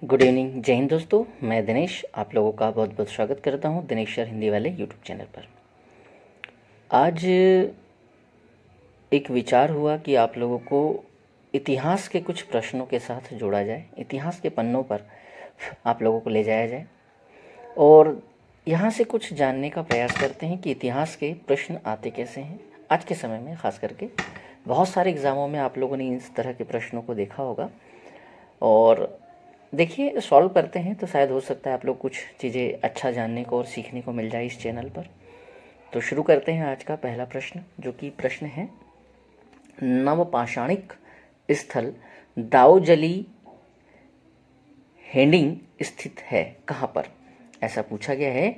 Good evening, जय हिंद दोस्तों। मैं दिनेश आप लोगों का बहुत बहुत स्वागत करता हूं दिनेश सर हिंदी वाले यूट्यूब चैनल पर। आज एक विचार हुआ कि आप लोगों को इतिहास के कुछ प्रश्नों के साथ जोड़ा जाए, इतिहास के पन्नों पर आप लोगों को ले जाया जाए और यहाँ से कुछ जानने का प्रयास करते हैं कि इतिहास के प्रश्न आते कैसे हैं। आज के समय में ख़ास करके बहुत सारे एग्ज़ामों में आप लोगों ने इस तरह के प्रश्नों को देखा होगा और देखिए सॉल्व करते हैं तो शायद हो सकता है आप लोग कुछ चीज़ें अच्छा जानने को और सीखने को मिल जाए इस चैनल पर। तो शुरू करते हैं आज का पहला प्रश्न, जो कि प्रश्न है नवपाषाणिक स्थल दाऊजली हेडिंग स्थित है कहाँ पर। ऐसा पूछा गया है,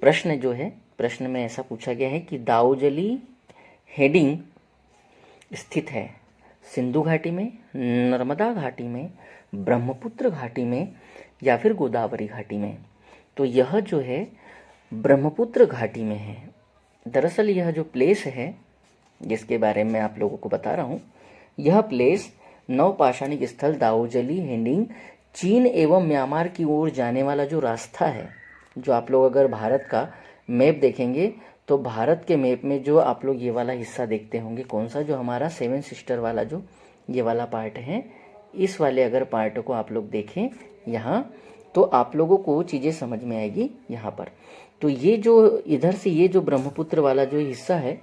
प्रश्न जो है प्रश्न में ऐसा पूछा गया है कि दाऊजली हेडिंग स्थित है सिंधु घाटी में, नर्मदा घाटी में, ब्रह्मपुत्र घाटी में या फिर गोदावरी घाटी में। तो यह जो है ब्रह्मपुत्र घाटी में है। दरअसल यह जो प्लेस है जिसके बारे में आप लोगों को बता रहा हूँ, यह प्लेस नवपाषाणिक स्थल दाऊजली हेडिंग चीन एवं म्यांमार की ओर जाने वाला जो रास्ता है, जो आप लोग अगर भारत का मैप देखेंगे तो भारत के मैप में जो आप लोग ये वाला हिस्सा देखते होंगे, कौन सा, जो हमारा सेवन सिस्टर वाला जो ये वाला पार्ट है, इस वाले अगर पार्ट को आप लोग देखें यहाँ तो आप लोगों को चीज़ें समझ में आएगी यहाँ पर। तो ये जो इधर से ये जो ब्रह्मपुत्र वाला जो हिस्सा है,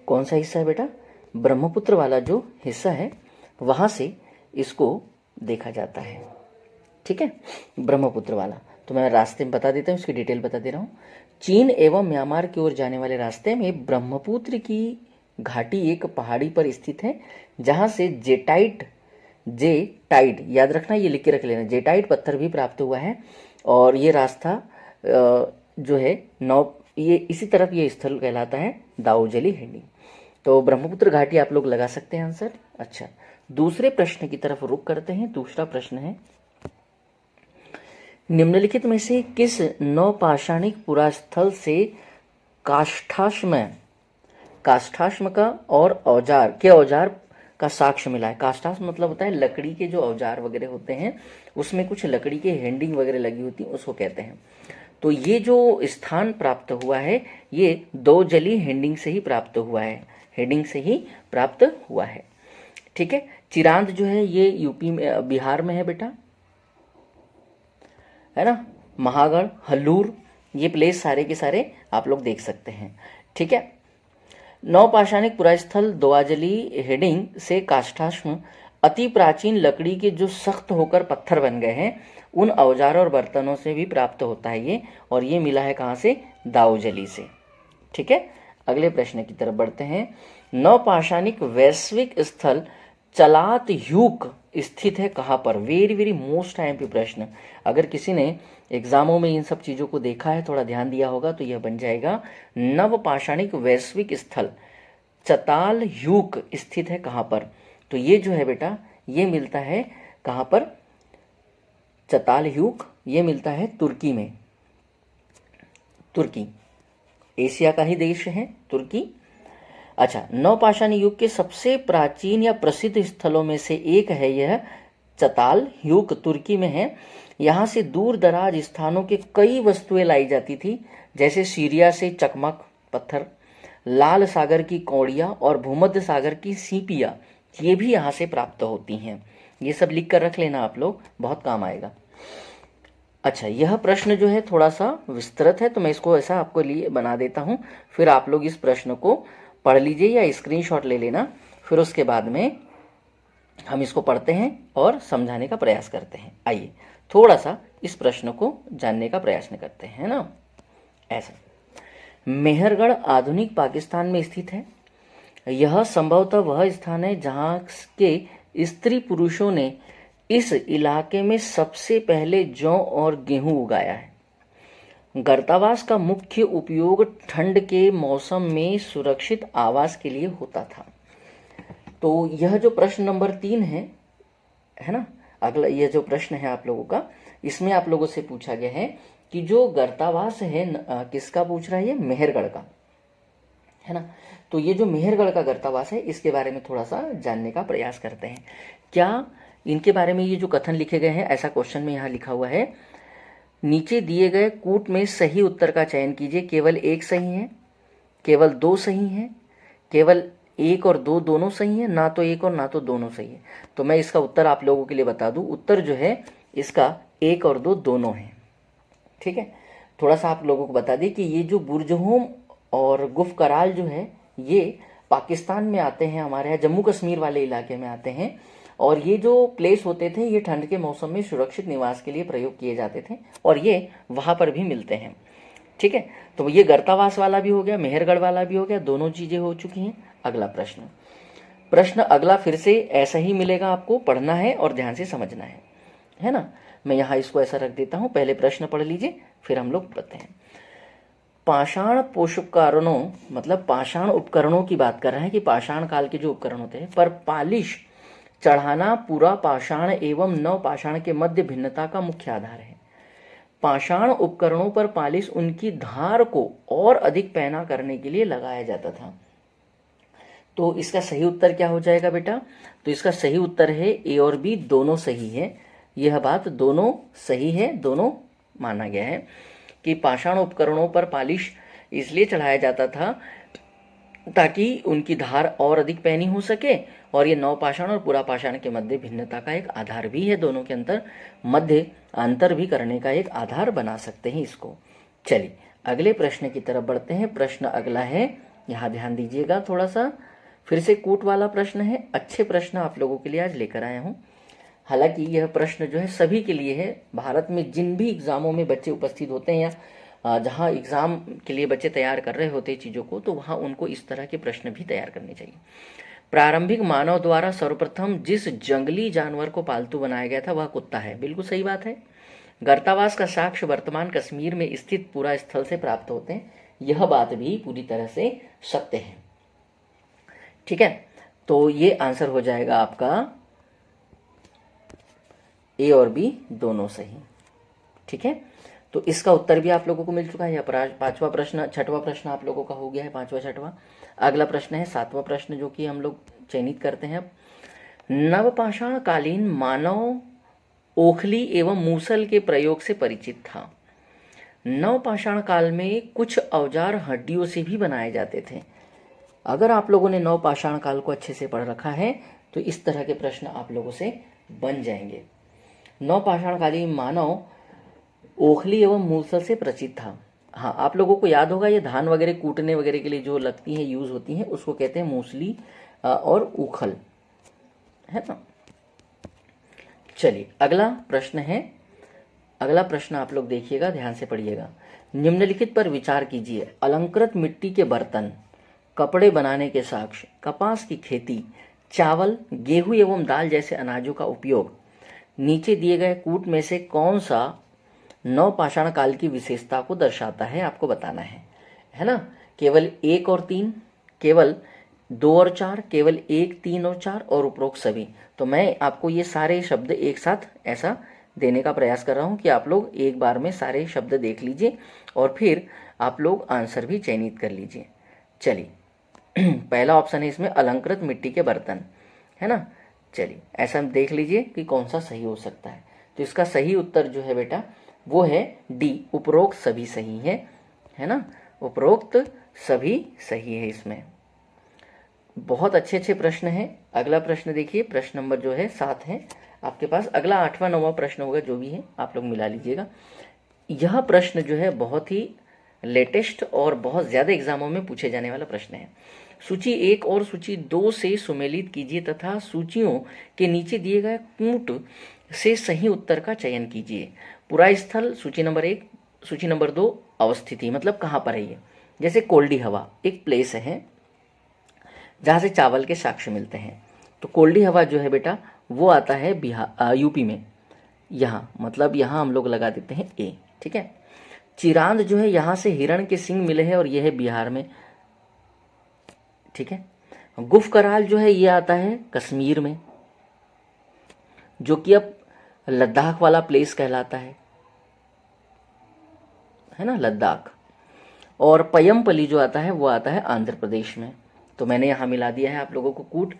कौन सा हिस्सा है बेटा, ब्रह्मपुत्र वाला जो हिस्सा है, वहाँ से इसको देखा जाता है। ठीक है, ब्रह्मपुत्र वाला। तो मैं रास्ते में बता देता हूँ, इसकी डिटेल बता दे रहा हूँ। चीन एवं म्यांमार की ओर जाने वाले रास्ते में ब्रह्मपुत्र की घाटी एक पहाड़ी पर स्थित है, जहां से जेटाइट याद रखना, ये लिख के रख लेना, जेटाइट पत्थर भी प्राप्त हुआ है। और ये रास्ता जो है ये इसी तरफ ये स्थल कहलाता है दाऊजली हेडिंग। तो ब्रह्मपुत्र घाटी आप लोग लगा सकते हैं आंसर। अच्छा, दूसरे प्रश्न की तरफ रुख करते हैं। दूसरा प्रश्न है निम्नलिखित में से किस नवपाषाणिक पुरास्थल से काष्ठाश्म का और औजार का साक्ष्य मिला है। काष्ठाश्म मतलब होता है लकड़ी के जो औजार वगैरह होते हैं, उसमें कुछ लकड़ी के हेडिंग वगैरह लगी होती है, उसको कहते हैं। तो ये जो स्थान प्राप्त हुआ है, ये दाऊजली हेडिंग से ही प्राप्त हुआ है, हेडिंग से ही प्राप्त हुआ है। ठीक है, चिरांद जो है ये यूपी में, बिहार में है बेटा, है ना। महागढ़, हल्लूर, ये प्लेस सारे के सारे आप लोग देख सकते हैं। ठीक है, नवपाषाणिक पुरास्थल दाऊजली हेडिंग से काष्ठाश्म अति प्राचीन लकड़ी के जो सख्त होकर पत्थर बन गए हैं, उन औजार और बर्तनों से भी प्राप्त होता है ये, और ये मिला है कहाँ से, दाऊजली से। ठीक है, अगले प्रश्न की तरफ बढ़ते हैं। नवपाषाणिक वैश्विक स्थल चलातयूक स्थित है कहाँ पर। वेरी वेरी मोस्ट आईएमपी प्रश्न। अगर किसी ने एग्जामों में इन सब चीज़ों को देखा है, थोड़ा ध्यान दिया होगा, तो यह बन जाएगा नवपाषाणिक वैश्विक स्थल चतालयूक स्थित है कहाँ पर। तो ये जो है बेटा, ये मिलता है कहाँ पर, चतालयूक, ये मिलता है तुर्की में। तुर्की एशिया का ही देश है तुर्की। अच्छा, नवपाषाण युग के सबसे प्राचीन या प्रसिद्ध स्थलों में से एक है यह चतालयूक, तुर्की में है। यहाँ से दूर दराज स्थानों के कई वस्तुएं लाई जाती थी, जैसे सीरिया से चकमक पत्थर, लाल सागर की कौड़ियाँ और भूमध्य सागर की सीपियाँ, ये भी यहाँ से प्राप्त होती हैं। ये सब लिख कर रख लेना आप लोग, बहुत काम आएगा। अच्छा, यह प्रश्न जो है थोड़ा सा विस्तृत है, तो मैं इसको ऐसा आपको लिए बना देता हूँ, फिर आप लोग इस प्रश्न को पढ़ लीजिए या स्क्रीनशॉट ले लेना। फिर उसके बाद में हम इसको पढ़ते हैं और समझाने का प्रयास करते हैं। आइए थोड़ा सा इस प्रश्न को जानने का प्रयास करते हैं ना। ऐसा, मेहरगढ़ आधुनिक पाकिस्तान में स्थित है। यह संभवतः वह स्थान है जहाँ के स्त्री पुरुषों ने इस इलाके में सबसे पहले जौ और गेहूं उगाया है। गर्तावास का मुख्य उपयोग ठंड के मौसम में सुरक्षित आवास के लिए होता था। तो यह जो प्रश्न नंबर 3 है ना, अगला यह जो प्रश्न है आप लोगों का, इसमें आप लोगों से पूछा गया है कि जो गर्तावास है किसका पूछ रहा है, ये मेहरगढ़ का। है ना। तो ये जो मेहरगढ़ का गर्तावास है इसके बारे में थोड़ा सा जानने का प्रयास करते हैं। क्या इनके बारे में ये जो कथन लिखे गए हैं, ऐसा क्वेश्चन में यहाँ लिखा हुआ है, नीचे दिए गए कूट में सही उत्तर का चयन कीजिए। केवल एक सही है, केवल दो सही हैं, केवल एक और दो दोनों सही हैं, ना तो एक और ना तो दोनों सही है। तो मैं इसका उत्तर आप लोगों के लिए बता दूं, उत्तर जो है इसका एक और दो दोनों हैं। ठीक है, थोड़ा सा आप लोगों को बता दें कि ये जो बुर्जहोम और गुफ कराल जो है ये पाकिस्तान में आते हैं, हमारे यहाँ जम्मू कश्मीर वाले इलाके में आते हैं। और ये जो प्लेस होते थे ये ठंड के मौसम में सुरक्षित निवास के लिए प्रयोग किए जाते थे और ये वहाँ पर भी मिलते हैं। ठीक है, तो ये गर्तावास वाला भी हो गया, मेहरगढ़ वाला भी हो गया, दोनों चीज़ें हो चुकी हैं। अगला प्रश्न अगला फिर से ऐसा ही मिलेगा, आपको पढ़ना है और ध्यान से समझना है ना। मैं यहाँ इसको ऐसा रख देता हूँ, पहले प्रश्न पढ़ लीजिए फिर हम लोग पढ़ते हैं। पाषाण पोषुपकरणों मतलब पाषाण उपकरणों की बात कर रहे हैं कि पाषाण काल के जो उपकरण होते हैं पर पालिश चढ़ाना पूरा पाषाण एवं नव पाषाण के मध्य भिन्नता का मुख्य आधार है। पाषाण उपकरणों पर पालिश उनकी धार को और अधिक पैना करने के लिए लगाया जाता था। तो इसका सही उत्तर क्या हो जाएगा बेटा? तो इसका सही उत्तर है ए और बी दोनों सही है। यह बात दोनों सही है, दोनों माना गया है कि पाषाण उपकरणों पर पालिश इसलिए चढ़ाया जाता था ताकि उनकी धार और अधिक पैनी हो सके, और ये नव पाषाण और पुरा पाषाण के मध्य भिन्नता का एक आधार भी है, दोनों के मध्य अंतर भी करने का एक आधार बना सकते हैं इसको। चलिए अगले प्रश्न की तरफ बढ़ते हैं। प्रश्न अगला है, यहाँ ध्यान दीजिएगा थोड़ा सा, फिर से कूट वाला प्रश्न है। अच्छे प्रश्न आप लोगों के लिए आज लेकर आया हूँ। हालांकि यह प्रश्न जो है सभी के लिए है। भारत में जिन भी एग्जामों में बच्चे उपस्थित होते हैं या जहाँ एग्जाम के लिए बच्चे तैयार कर रहे होते हैं चीज़ों को, तो वहाँ उनको इस तरह के प्रश्न भी तैयार करने चाहिए। प्रारंभिक मानव द्वारा सर्वप्रथम जिस जंगली जानवर को पालतू बनाया गया था वह कुत्ता है। बिल्कुल सही बात है। गर्तावास का साक्ष्य वर्तमान कश्मीर में स्थित पूरा स्थल से प्राप्त होते हैं। यह बात भी पूरी तरह से सत्य है। ठीक है, तो ये आंसर हो जाएगा आपका ए और बी दोनों सही। ठीक है, तो इसका उत्तर भी आप लोगों को मिल चुका है। या पांचवा प्रश्न, छठवां प्रश्न आप लोगों का हो गया है, पांचवा छठवां। अगला प्रश्न है सातवां प्रश्न जो कि हम लोग चयनित करते हैं। नवपाषाण कालीन मानव ओखली एवं मूसल के प्रयोग से परिचित था। नवपाषाण काल में कुछ औजार हड्डियों से भी बनाए जाते थे। अगर आप लोगों ने नवपाषाण काल को अच्छे से पढ़ रखा है तो इस तरह के प्रश्न आप लोगों से बन जाएंगे। नवपाषाण कालीन मानव ओखली एवं मूसल से परिचित था। हाँ, आप लोगों को याद होगा ये धान वगैरह कूटने वगैरह के लिए जो लगती हैं, यूज होती हैं, उसको कहते हैं मूसली और उखल, है ना। चलिए अगला प्रश्न है। अगला प्रश्न आप लोग देखिएगा, ध्यान से पढ़िएगा। निम्नलिखित पर विचार कीजिए। अलंकृत मिट्टी के बर्तन, कपड़े बनाने के साक्ष्य, कपास की खेती, चावल, गेहूं एवं दाल जैसे अनाजों का उपयोग नीचे दिए गए कूट में से कौन सा नवपाषाण काल की विशेषता को दर्शाता है, आपको बताना है ना। केवल एक और तीन, केवल दो और चार, केवल एक, तीन और चार, और उपरोक्त सभी। तो मैं आपको ये सारे शब्द एक साथ ऐसा देने का प्रयास कर रहा हूँ कि आप लोग एक बार में सारे शब्द देख लीजिए और फिर आप लोग आंसर भी चयनित कर लीजिए। चलिए पहला ऑप्शन है इसमें अलंकृत मिट्टी के बर्तन, है ना। चलिए ऐसा देख लीजिए कि कौन सा सही हो सकता है। तो इसका सही उत्तर जो है बेटा वो है डी, उपरोक्त सभी सही है ना। उपरोक्त सभी सही है इसमें। बहुत अच्छे अच्छे प्रश्न हैं। अगला प्रश्न देखिए, प्रश्न नंबर जो है 7 है आपके पास। अगला 8वां 9वां प्रश्न होगा, जो भी है आप लोग मिला लीजिएगा। यह प्रश्न जो है बहुत ही लेटेस्ट और बहुत ज्यादा एग्जामों में पूछे जाने वाला प्रश्न है। सूची 1 और सूची 2 से सुमेलित कीजिए तथा सूचियों के नीचे दिए गए कूट से सही उत्तर का चयन कीजिए। पूरा स्थल सूची नंबर 1, सूची नंबर 2 अवस्थिति मतलब कहाँ पर है ये। जैसे कोल्डी हवा एक प्लेस है जहाँ से चावल के साक्ष्य मिलते हैं। तो कोल्डी हवा जो है बेटा वो आता है बिहार यूपी में। यहाँ मतलब यहाँ हम लोग लगा देते हैं ए। ठीक है, चिरांद जो है यहाँ से हिरण के सिंग मिले हैं और यह है बिहार में। ठीक है, गुफ कराल जो है ये आता है कश्मीर में, जो कि अब लद्दाख वाला प्लेस कहलाता है ना, लद्दाख। और पयमपली जो आता है वो आता है आंध्र प्रदेश में। तो मैंने यहाँ मिला दिया है आप लोगों को कूट।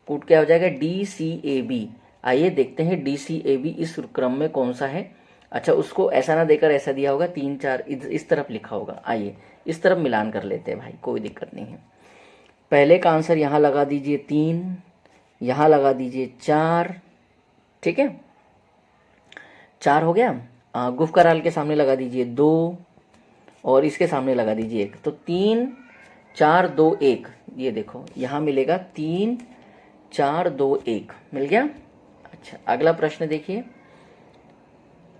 कूट क्या हो जाएगा, DCAB। आइए देखते हैं DCAB इस क्रम में कौन सा है। अच्छा, उसको ऐसा ना देकर ऐसा दिया होगा, 3 4 इस तरफ लिखा होगा। आइए इस तरफ मिलान कर लेते हैं भाई, कोई दिक्कत नहीं है। पहले का आंसर यहाँ लगा दीजिए 3, यहाँ लगा दीजिए 4, ठीक है, 4 हो गया। गुफकराल के सामने लगा दीजिए 2 और इसके सामने लगा दीजिए 1। तो 3 4 2 1, ये देखो यहाँ मिलेगा 3 4 2 1 मिल गया। अच्छा, अगला प्रश्न देखिए।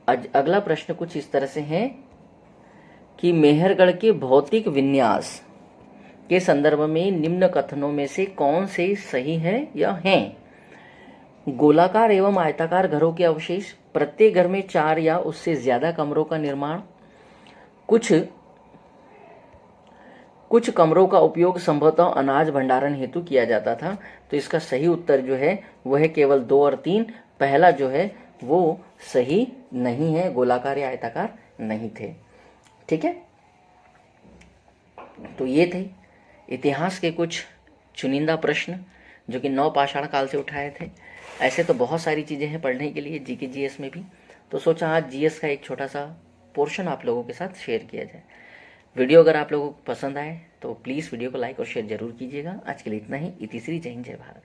अगला प्रश्न कुछ इस तरह से है कि मेहरगढ़ के भौतिक विन्यास के संदर्भ में निम्न कथनों में से कौन से सही है या हैं। गोलाकार एवं आयताकार घरों के अवशेष, प्रत्येक घर में 4 या उससे ज्यादा कमरों का निर्माण, कुछ कमरों का उपयोग संभवतः अनाज भंडारण हेतु किया जाता था। तो इसका सही उत्तर जो है वह है केवल 2 और 3। पहला जो है वो सही नहीं है, गोलाकार या आयताकार नहीं थे। ठीक है, तो ये थे इतिहास के कुछ चुनिंदा प्रश्न जो कि नवपाषाण काल से उठाए थे। ऐसे तो बहुत सारी चीज़ें हैं पढ़ने के लिए जीके जीएस में भी, तो सोचा आज जीएस का एक छोटा सा पोर्शन आप लोगों के साथ शेयर किया जाए। वीडियो अगर आप लोगों को पसंद आए तो प्लीज़ वीडियो को लाइक और शेयर जरूर कीजिएगा। आज के लिए इतना ही। इतिश्री, जय हिंद, जय भारत।